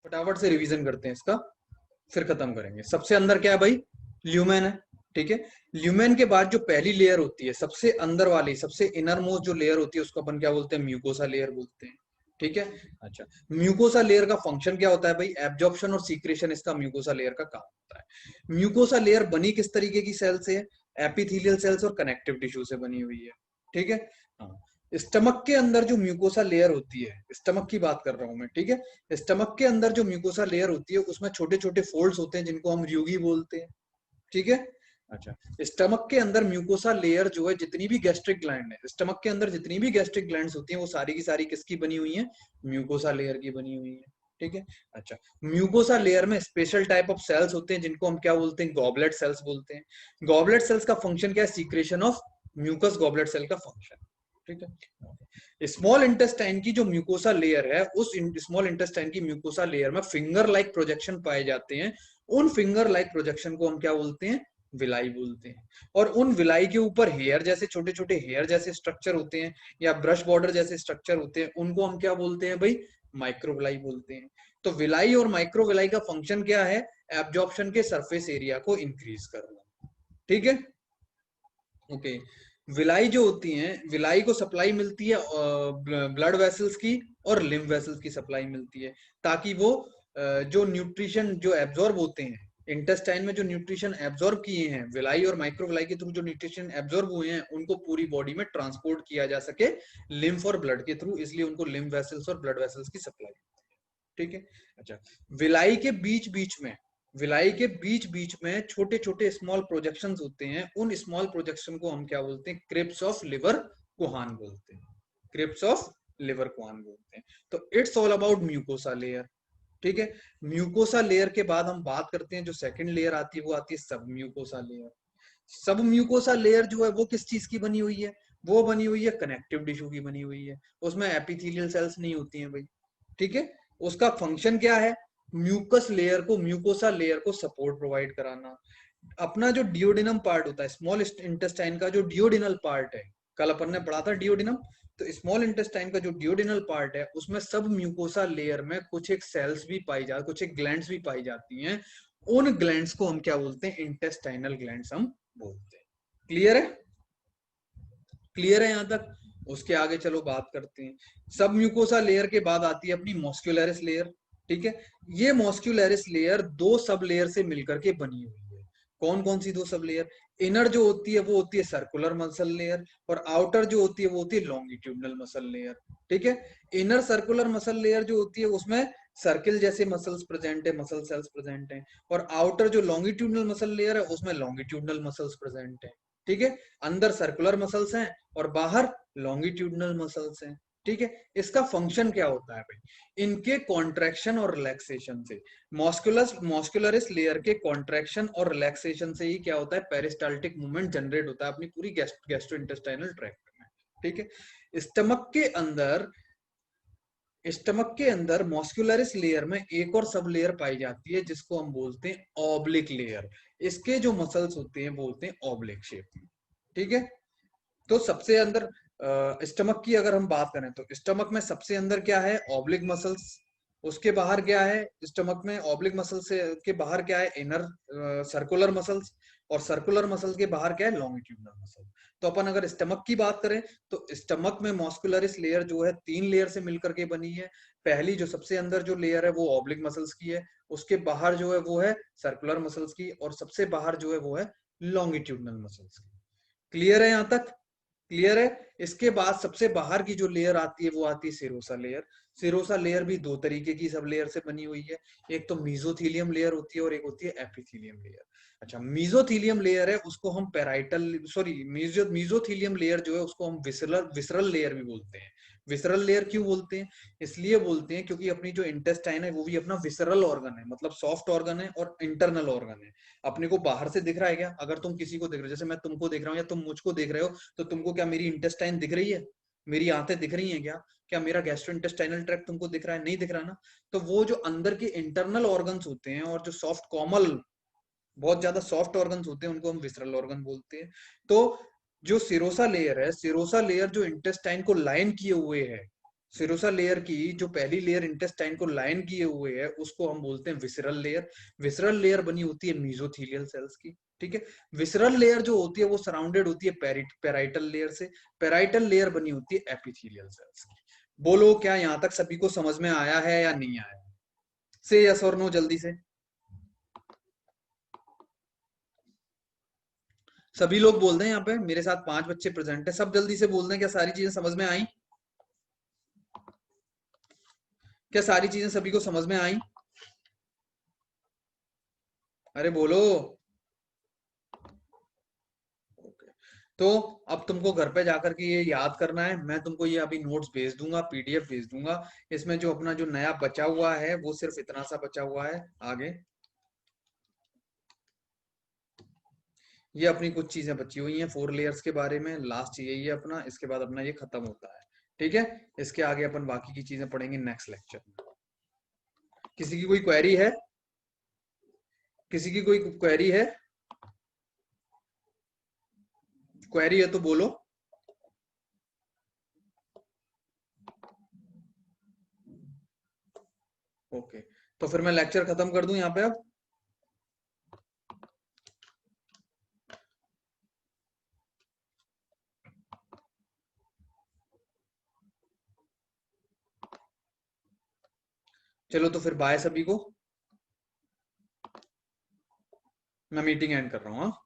फटाफट से रिवीजन करते हैं इसका, फिर खत्म करेंगे। सबसे अंदर क्या है भाई? ल्यूमेन है, ठीक है। ल्यूमेन के बाद जो पहली लेयर होती है, सबसे अंदर वाली, सबसे इनर मोस्ट जो लेयर होती है, उसको अपन क्या बोलते हैं? म्यूकोसा लेयर बोलते हैं, ठीक है। अच्छा, म्यूकोसा लेयर का फंक्शन क्या होता है भाई? एब्जॉर्प्शन और सीक्रेशन इसका म्यूकोसा लेयर का काम होता है। म्यूकोसा लेयर बनी किस तरीके की सेल से है? एपिथेलियल सेल्स और कनेक्टिव टिश्यू से बनी हुई है, ठीक है। हाँ, स्टमक के अंदर जो म्यूकोसा लेयर होती है, स्टमक की बात कर रहा हूं मैं, ठीक है। स्टमक के अंदर जो म्यूकोसा लेयर होती है, उसमें छोटे छोटे फोल्ड्स होते हैं जिनको हम र्यूगी बोलते हैं, ठीक है। अच्छा, स्टमक के अंदर म्यूकोसा लेयर जो है, जितनी भी गैस्ट्रिक ग्लैंड है, स्टमक के अंदर जितनी भी गैस्ट्रिक ग्लैंड्स होती हैं, वो सारी की सारी किसकी बनी हुई है? म्यूकोसा लेयर की बनी हुई है, ठीक है। अच्छा, म्यूकोसा लेयर में स्पेशल टाइप ऑफ सेल्स होते हैं जिनको हम क्या बोलते हैं? गॉबलेट सेल्स बोलते हैं। गॉबलेट सेल्स का फंक्शन क्या है? Secretion of mucus goblet cell का फंक्शन, ठीक है। स्मॉल इंटेस्टाइन की जो म्यूकोसा लेयर है, उस स्मॉल इंटेस्टाइन की म्यूकोसा लेयर में फिंगर लाइक प्रोजेक्शन पाए जाते हैं। उन फिंगर लाइक प्रोजेक्शन को हम क्या बोलते हैं? विलाई बोलते हैं। और उन विलाई के ऊपर हेयर जैसे, छोटे छोटे हेयर जैसे स्ट्रक्चर होते हैं, या ब्रश बॉर्डर जैसे स्ट्रक्चर होते हैं, उनको हम क्या बोलते हैं भाई? माइक्रोविलाई बोलते हैं। तो विलाई और माइक्रोविलाई का फंक्शन क्या है? एब्जॉर्प्शन के सरफेस एरिया को इंक्रीज करना, ठीक है। ओके, विलाई जो होती हैं, विलाई को सप्लाई मिलती है ब्लड वेसल्स की और लिम्फ वेसल्स की सप्लाई मिलती है, ताकि वो जो न्यूट्रिशन जो एब्जॉर्ब होते हैं, इंटेस्टाइन में जो न्यूट्रिशन एब्जॉर्ब किए हैं विलाई और माइक्रोविलाई के थ्रू, जो न्यूट्रिशन एब्जॉर्ब हुए हैं, उनको पूरी बॉडी में ट्रांसपोर्ट किया जा सके लिम्फ और ब्लड के थ्रू, इसलिए उनको लिम्फ वेसल्स और ब्लड वेसल्स की सप्लाई, ठीक है। अच्छा, विलाई के बीच बीच में, विलाई के बीच बीच में छोटे छोटे स्मॉल प्रोजेक्शंस होते हैं। उन स्मॉल प्रोजेक्शन को हम क्या बोलते हैं? क्रिप्स ऑफ लिवर कोहान बोलते हैं, क्रिप्स ऑफ लिवर कोहान बोलते हैं। तो it's all about mucosa layer, ठीक है। म्यूकोसा लेयर के बाद हम बात करते हैं, जो सेकंड लेयर आती है वो आती है सब म्यूकोसा लेयर। सब म्यूकोसा लेयर जो है वो किस चीज की बनी हुई है? वो बनी हुई है कनेक्टिव टिश्यू की बनी हुई है। उसमें एपिथेलियल सेल्स नहीं होती हैं भाई, ठीक है। उसका फंक्शन क्या है? म्यूकस लेयर को, म्यूकोसा लेयर को सपोर्ट प्रोवाइड कराना। अपना जो डियोडिनम पार्ट होता है, स्मॉल इंटेस्टाइन का जो डियोडिनल पार्ट है, कल अपन ने पढ़ा था डियोडिनम, तो स्मॉल इंटेस्टाइन का जो डियोडिनल पार्ट है, उसमें सब म्यूकोसा लेयर में कुछ एक सेल्स भी पाई जाती, कुछ एक ग्लैंड्स भी पाई जाती हैं। उन ग्लैंड्स को हम क्या बोलते हैं? इंटेस्टाइनल ग्लैंड्स हम बोलते हैं। क्लियर है? क्लियर है यहां तक? उसके आगे चलो बात करते हैं। सब म्यूकोसा लेयर के बाद आती है अपनी मॉस्क्यूलरिस लेयर, ठीक है। ये मॉस्क्यूलरिस लेयर दो सब लेयर से मिलकर के बनी हुई है। कौन कौन सी दो सब लेयर? इनर जो होती है वो होती है सर्कुलर मसल लेयर, और आउटर जो होती है वो होती है लॉन्गिट्यूडनल मसल लेयर, ठीक है। इनर सर्कुलर मसल लेयर जो होती है उसमें सर्किल जैसे मसल्स प्रेजेंट है, मसल सेल्स प्रेजेंट है। और आउटर जो लॉन्गिट्यूडनल मसल लेयर है उसमें लॉन्गिट्यूडनल मसल्स प्रेजेंट है, ठीक है। अंदर सर्कुलर मसल्स हैं और बाहर लॉन्गिट्यूडनल मसल्स हैं, ठीक है। इसका फंक्शन क्या होता है भाई? इनके कॉन्ट्रैक्शन और रिलैक्सेशन से, मॉस्कुलरिस लेयर के कॉन्ट्रैक्शन और रिलैक्सेशन से ही क्या होता है? पेरिस्टाल्टिक मूवमेंट जनरेट होता है अपनी पूरी गैस्ट्रोइंटेस्टाइनल ट्रैक्ट में, ठीक है। स्टमक के अंदर मॉस्कुलरिस लेयर में एक और सब लेयर पाई जाती है जिसको हम बोलते हैं ऑब्लिक लेयर। इसके जो मसल्स होते हैं बोलते हैं ऑब्लिक शेप में, ठीक है। तो सबसे अंदर स्टमक की अगर हम बात करें, तो स्टमक में सबसे अंदर क्या है? Oblique muscles. उसके बाहर क्या है? स्टमक में ऑब्लिक मसल से के बाहर क्या है? Inner circular muscles. और सर्कुलर मसल के बाहर क्या है? Longitudinal muscle. तो अपन अगर स्टमक की बात करें, तो स्टमक में मॉस्कुलरिस लेयर जो है 3 लेयर से मिलकर के बनी है। पहली जो सबसे अंदर जो लेयर है वो ऑब्लिक मसल्स की है, उसके बाहर जो है वो है सर्कुलर मसल्स की, और सबसे बाहर जो है वो है लॉन्गिट्यूडनल मसल्स की। क्लियर है यहां तक? क्लियर है? इसके बाद सबसे बाहर की जो लेयर आती है वो आती है सिरोसा लेयर। सिरोसा लेयर भी दो तरीके की सब लेयर से बनी हुई है। एक तो मीजोथीलियम लेयर होती है और एक होती है एपिथीलियम लेयर। अच्छा, मीजोथीलियम लेयर है उसको हम पेराइटल, सॉरी, मीजोथीलियम लेयर जो है उसको हम विसरल विसरल लेयर भी बोलते हैं। विसरल लेयर क्यों बोलते हैं? इसलिए बोलते हैं क्योंकि अपनी जो इंटेस्टाइन है वो भी अपना विसरल ऑर्गन है, मतलब सॉफ्ट ऑर्गन है और इंटरनल ऑर्गन है। अपने को बाहर से दिख रहा है क्या? अगर तुम किसी को देख रहे हो, जैसे मैं तुमको देख रहा हूँ या तुम मुझको देख रहे हो, तो तुमको क्या मेरी इंटेस्टाइन दिख रही है? मेरी आंतें दिख रही हैं क्या? क्या मेरा गैस्ट्रोइंटेस्टाइनल ट्रैक्ट तुमको दिख रहा है? नहीं दिख रहा ना। तो वो जो अंदर के इंटरनल ऑर्गन्स होते हैं और जो सॉफ्ट कोमल, बहुत ज्यादा सॉफ्ट ऑर्गन्स होते हैं, उनको हम विसरल ऑर्गन बोलते हैं। तो जो सिरोसा लेयर है, सिरोसा लेयर जो इंटेस्टाइन को लाइन किए हुए है, सिरोसा लेयर की जो पहली लेयर इंटेस्टाइन को लाइन किए हुए है उसको हम बोलते हैं विसरल लेयर। विसरल लेयर बनी होती है मीजोथीलियल सेल्स की, ठीक है। विसरल लेयर जो होती है वो सराउंडेड होती है पेराइटल लेयर से। पेराइटल लेयर बनी होती है एपिथेलियल सेल्स की। बोलो क्या यहाँ तक सभी को समझ में आया है या नहीं आया? से यस और नो जल्दी से। सभी लोग बोल दें, यहाँ पे मेरे साथ 5 बच्चे प्रेजेंट है, सब जल्दी से बोल दें क्या सारी चीजें समझ में आई? क्या सारी चीजें सभी को समझ में आई? अरे बोलो। ओके। तो अब तुमको घर पे जाकर के ये याद करना है। मैं तुमको ये अभी नोट्स भेज दूंगा, पीडीएफ भेज दूंगा। इसमें जो अपना जो नया बचा हुआ है वो सिर्फ इतना सा बचा हुआ है। आगे ये अपनी कुछ चीजें बची हुई हैं 4 लेयर्स के बारे में। लास्ट यही है अपना, इसके बाद अपना ये खत्म होता है, ठीक है। इसके आगे अपन बाकी की चीजें पढ़ेंगे नेक्स्ट लेक्चर में। किसी की कोई क्वेरी है? किसी की कोई क्वेरी है? क्वेरी है तो बोलो। ओके, तो फिर मैं लेक्चर खत्म कर दूं यहाँ पे अब। चलो तो फिर बाय सभी को। मैं मीटिंग एंड कर रहा हूँ, हाँ।